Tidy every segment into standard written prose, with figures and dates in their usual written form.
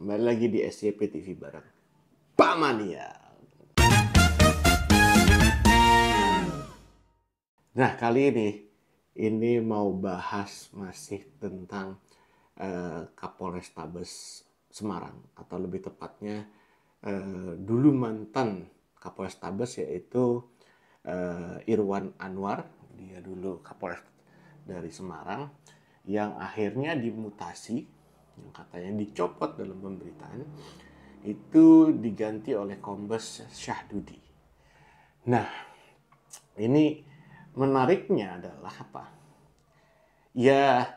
Kembali lagi di SCP TV bareng Pak Mania. Nah, kali ini mau bahas masih tentang Kapolrestabes Semarang, atau lebih tepatnya dulu mantan Kapolrestabes, yaitu Irwan Anwar. Dia dulu Kapolres dari Semarang yang akhirnya dimutasi, yang katanya dicopot dalam pemberitaan, itu diganti oleh Kombes Syahdudi. Nah, ini menariknya adalah apa? Ya,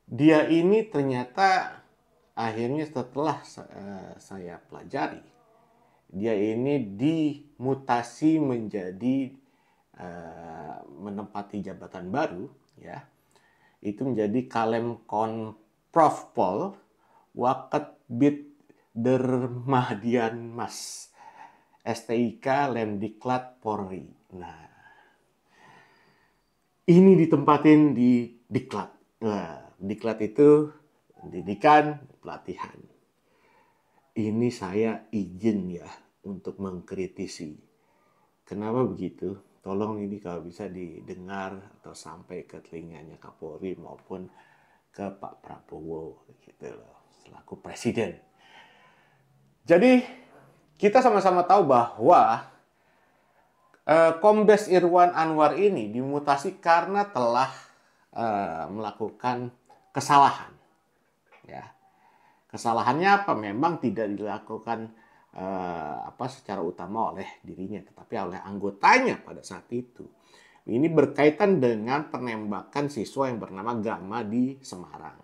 dia ini ternyata akhirnya setelah saya pelajari, dia ini dimutasi menjadi menempati jabatan baru, ya. Itu menjadi Kalemkon Profpol Waket Bid Dermahdian Mas STIK Lemdiklat Polri. Nah, ini ditempatin di Diklat. Nah, Diklat itu pendidikan, pelatihan. Ini saya izin ya untuk mengkritisi. Kenapa begitu? Tolong ini kalau bisa didengar atau sampai ke telinganya Kapolri maupun ke Pak Prabowo gitu loh, selaku presiden. Jadi kita sama-sama tahu bahwa Kombes Irwan Anwar ini dimutasi karena telah melakukan kesalahan. Ya, kesalahannya apa? Memang tidak dilakukan secara utama oleh dirinya, tetapi oleh anggotanya pada saat itu. Ini berkaitan dengan penembakan siswa yang bernama Gama di Semarang.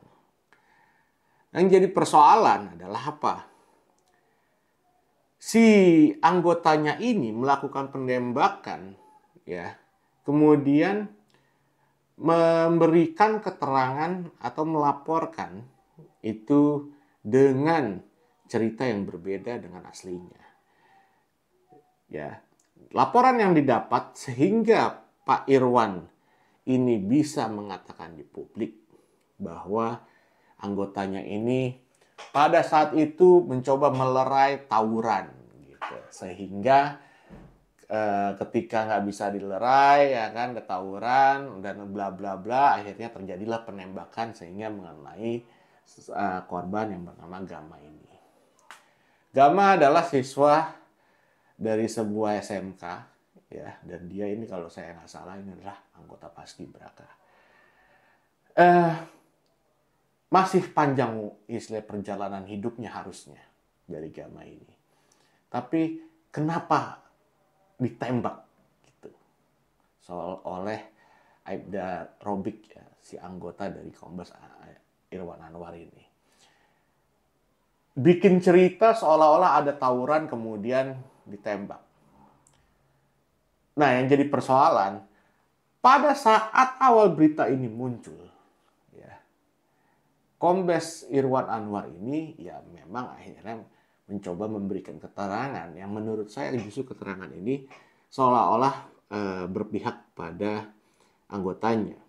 Yang jadi persoalan adalah apa? Si anggotanya ini melakukan penembakan, ya, kemudian memberikan keterangan atau melaporkan itu dengan cerita yang berbeda dengan aslinya. Ya, laporan yang didapat sehingga Pak Irwan ini bisa mengatakan di publik bahwa anggotanya ini pada saat itu mencoba melerai tawuran, gitu. Sehingga ketika nggak bisa dilerai, ya kan, ketawuran dan bla bla bla, akhirnya terjadilah penembakan sehingga mengenai korban yang bernama Gama ini. Gama adalah siswa dari sebuah SMK, ya, dan dia ini kalau saya nggak salah ini adalah anggota Paskibraka. Masih panjang istilah perjalanan hidupnya harusnya dari Gama ini. Tapi kenapa ditembak gitu oleh Aibda Robik, ya, si anggota dari Kombes Irwan Anwar ini? Bikin cerita seolah-olah ada tawuran kemudian ditembak. Nah, yang jadi persoalan, pada saat awal berita ini muncul, ya, Kombes Irwan Anwar ini ya memang akhirnya mencoba memberikan keterangan yang menurut saya justru keterangan ini seolah-olah berpihak pada anggotanya,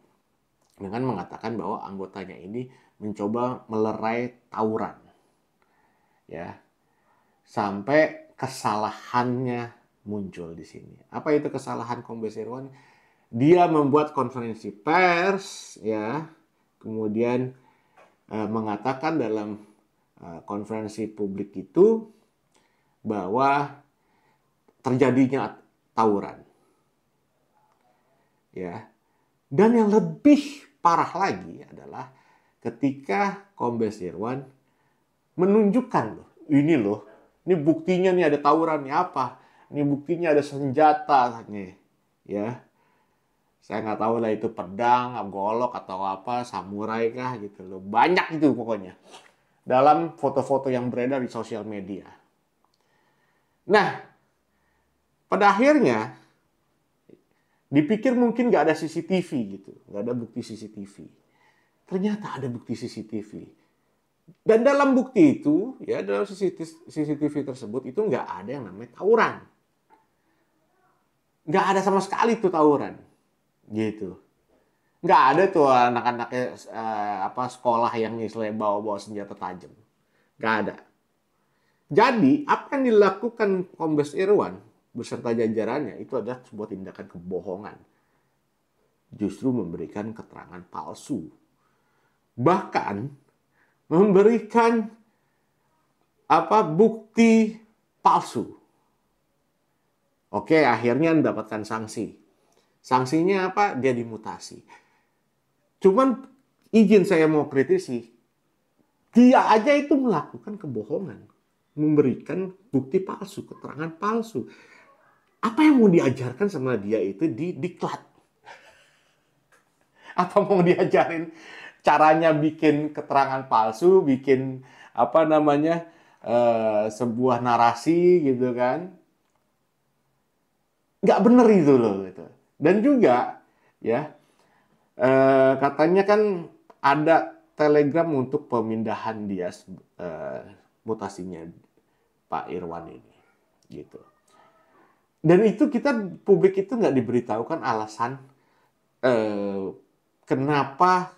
dengan mengatakan bahwa anggotanya ini mencoba melerai tawuran, ya, sampai kesalahannya muncul di sini. Apa itu kesalahan Kombes Irwan? Dia membuat konferensi pers, ya, kemudian mengatakan dalam konferensi publik itu bahwa terjadinya tawuran, ya. Dan yang lebih parah lagi adalah ketika Kombes Irwan menunjukkan ini buktinya nih, ada tawuran nih, apa? Ini buktinya ada senjata nih, ya. Saya nggak tahu lah itu pedang, golok atau apa, samurai kah gitu loh. Banyak itu pokoknya dalam foto-foto yang beredar di sosial media. Nah, pada akhirnya dipikir mungkin nggak ada CCTV gitu, nggak ada bukti CCTV. Ternyata ada bukti CCTV. Dan dalam bukti itu, ya, dalam CCTV tersebut itu nggak ada yang namanya tawuran. Nggak ada sama sekali tuh tawuran, gitu. Nggak ada tuh anak-anaknya sekolah yang istilahnya bawa-bawa senjata tajam. Nggak ada. Jadi, apa yang dilakukan Kombes Irwan beserta jajarannya itu adalah sebuah tindakan kebohongan. Justru memberikan keterangan palsu. Bahkan memberikan bukti palsu. Oke, akhirnya mendapatkan sanksi. Sanksinya apa? Dia dimutasi. Cuman izin saya mau kritisi, dia aja itu melakukan kebohongan, memberikan bukti palsu, keterangan palsu. Apa yang mau diajarkan sama dia itu di diklat? Atau mau diajarin caranya bikin keterangan palsu, bikin sebuah narasi gitu kan? Nggak bener itu loh gitu. Dan juga ya katanya kan ada telegram untuk pemindahan dia mutasinya Pak Irwan ini gitu. Dan itu publik itu nggak diberitahukan alasan kenapa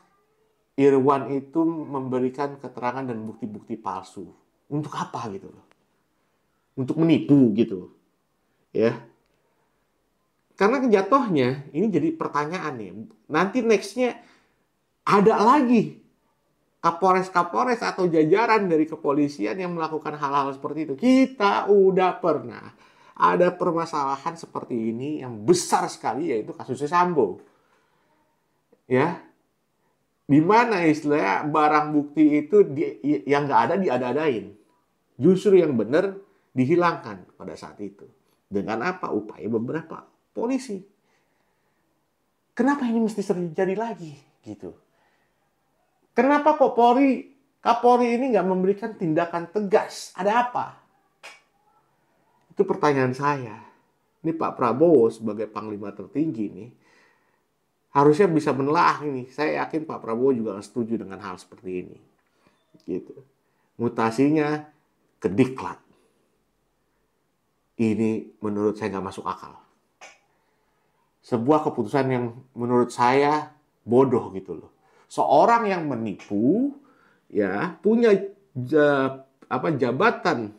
Irwan itu memberikan keterangan dan bukti-bukti palsu. Untuk apa gitu loh? Untuk menipu gitu. Ya. Karena jatuhnya ini jadi pertanyaan nih. Nanti nextnya ada lagi kapolres-kapolres atau jajaran dari kepolisian yang melakukan hal-hal seperti itu. Kita udah pernah ada permasalahan seperti ini yang besar sekali, yaitu kasusnya Sambo. Ya, di mana istilahnya barang bukti itu yang nggak ada diada-adain. Justru yang benar dihilangkan pada saat itu. Dengan apa? Upaya beberapa polisi. Kenapa ini mesti terjadi lagi? Gitu. Kenapa kok Kapolri ini nggak memberikan tindakan tegas? Ada apa? Itu pertanyaan saya. Ini Pak Prabowo sebagai Panglima tertinggi nih, harusnya bisa menelaah ini. Saya yakin Pak Prabowo juga setuju dengan hal seperti ini. Gitu. Mutasinya ke diklat. Ini menurut saya nggak masuk akal. Sebuah keputusan yang menurut saya bodoh gitu loh. Seorang yang menipu, ya punya jabatan,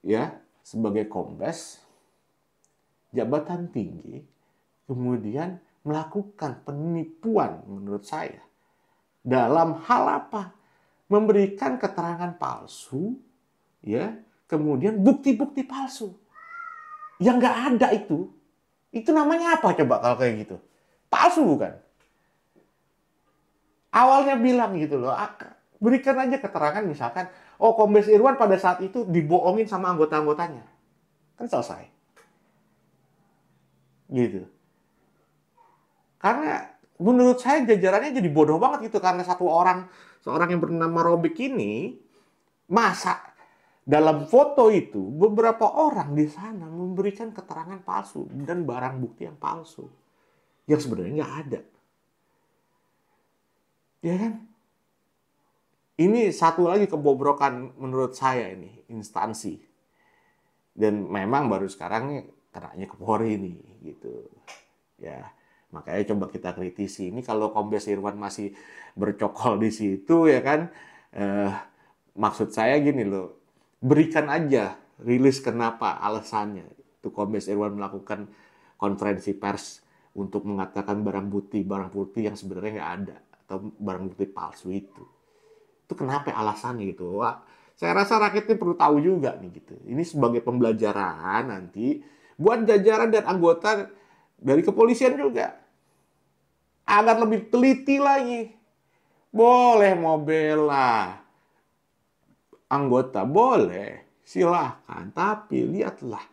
ya sebagai kombes, jabatan tinggi, kemudian melakukan penipuan menurut saya dalam hal apa? Memberikan keterangan palsu, ya, kemudian bukti-bukti palsu yang nggak ada itu namanya apa coba kalau kayak gitu? Palsu bukan? Awalnya bilang gitu loh, berikan aja keterangan misalkan, oh Kombes Irwan pada saat itu dibohongin sama anggota-anggotanya. Kan selesai. Gitu. Karena menurut saya jajarannya jadi bodoh banget gitu, karena seorang yang bernama Robik ini, masa dalam foto itu beberapa orang di sana memberikan keterangan palsu dan barang bukti yang palsu yang sebenarnya nggak ada. Ya kan? Ini satu lagi kebobrokan menurut saya ini, instansi. Dan memang baru sekarang kenanya ke Polri nih, gitu. Ya, makanya coba kita kritisi. Ini kalau Kombes Irwan masih bercokol di situ, ya kan? Maksud saya gini loh, berikan aja rilis kenapa alasannya. Itu Kombes Irwan melakukan konferensi pers untuk mengatakan barang bukti yang sebenarnya nggak ada. Atau barang bukti palsu itu kenapa alasannya gitu. Wah, saya rasa rakyat ini perlu tahu juga nih gitu. Ini sebagai pembelajaran nanti buat jajaran dan anggota dari kepolisian juga agar lebih teliti lagi. Boleh mau bela anggota, boleh, silahkan, tapi lihatlah,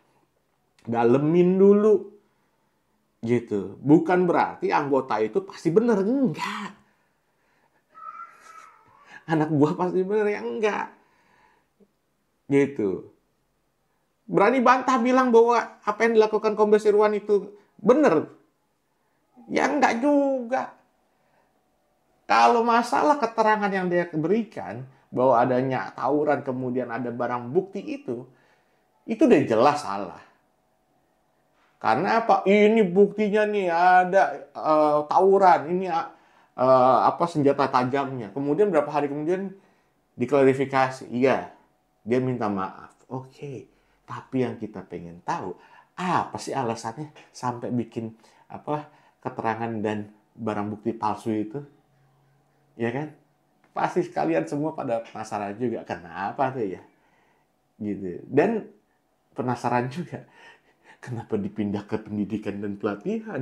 dalemin dulu gitu. Bukan berarti anggota itu pasti benar, enggak. Anak buah pasti benar, ya enggak. Gitu. Berani bantah bilang bahwa apa yang dilakukan Kombes Irwan itu benar. Ya enggak juga. Kalau masalah keterangan yang dia berikan bahwa adanya tawuran kemudian ada barang bukti itu udah jelas salah. Karena apa? Ini buktinya nih ada tawuran, ini senjata tajamnya. Kemudian berapa hari kemudian diklarifikasi, iya, dia minta maaf. Oke, tapi yang kita pengen tahu, apa sih alasannya sampai bikin apa keterangan dan barang bukti palsu itu? Ya kan? Pasti kalian semua pada penasaran juga kenapa tuh ya? Gitu. Dan penasaran juga kenapa dipindah ke pendidikan dan pelatihan?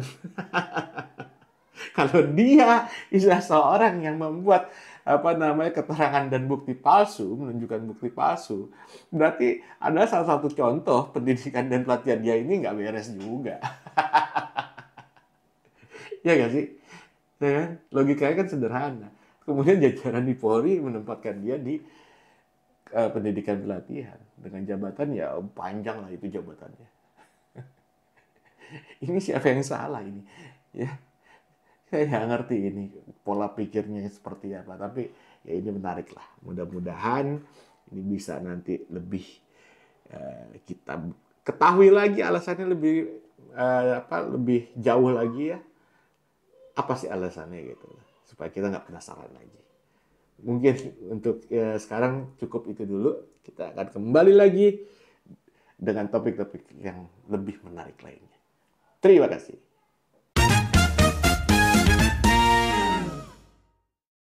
Kalau dia bisa seorang yang membuat apa namanya keterangan dan bukti palsu, menunjukkan bukti palsu, berarti ada salah satu contoh pendidikan dan pelatihan dia ini nggak beres juga. Ya nggak sih? Ya kan? Logikanya kan sederhana. Kemudian jajaran di Polri menempatkan dia di pendidikan pelatihan dengan jabatan ya panjang lah itu jabatannya. Ini siapa yang salah ini? Ya, saya nggak ngerti ini pola pikirnya seperti apa. Tapi ya ini menarik lah. Mudah-mudahan ini bisa nanti lebih kita ketahui lagi alasannya lebih lebih jauh lagi ya. Apa sih alasannya gitu supaya kita nggak penasaran lagi. Mungkin untuk sekarang cukup itu dulu. Kita akan kembali lagi dengan topik-topik yang lebih menarik lainnya. Terima kasih.